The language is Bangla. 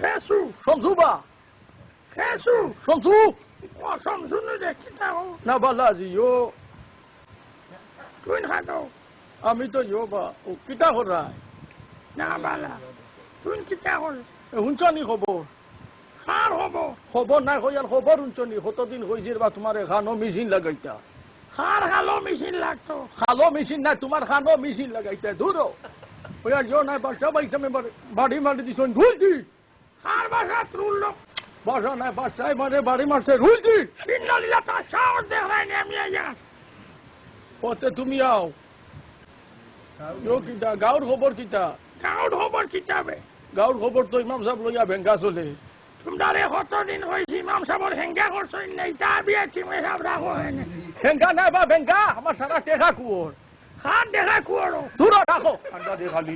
খেসু সঞ্জুবা খেসু সঞ্জু ও সমঝুনু দেখি তাও না বালাজি ইয়ো তুই খাতো আমি তো ইয়ো বা ও কিতা করায় না বালা তুই কিতা হল হুঞ্চনি খবর হার হব খবর না কইয়ার খবর হুঞ্চনি কতদিন হয়েছে বা তোমার এখানো মেশিন লাগাইতা হার হালো মেশিন লাগতো খালো মেশিন না তোমার খানো মেশিন লাগাইতা দূরো ওই আর না বাসা বাইসা বাড়ি মারি দিছ ঘুরছি হার বাসা তুললো বাসা না বাসায় মানে বাড়ি মারছে ঘুরছি ইন্দ্রলীলা তার সাহস দেখায় নি আমি আইয়া ওতে তুমি আও ইয়ো কিতা গাঁর খবর কিতা গাউড খবর কিতাবে গাঁর খবর তো ইমাম সাহেব লইয়া ভেঙ্গা চলে তোমরা কতদিন হয়েছে ইমাম সাহেবের হেঙ্গা করছই নাই তা বিয়েছি মেসাব রাখো হয়নি ভেঙ্গা না বা ভেঙ্গা আমার সারা টেকা কুয়োর হাত দেখা কুয়ারো দূর রাখো আন্ডা দিয়ে খালি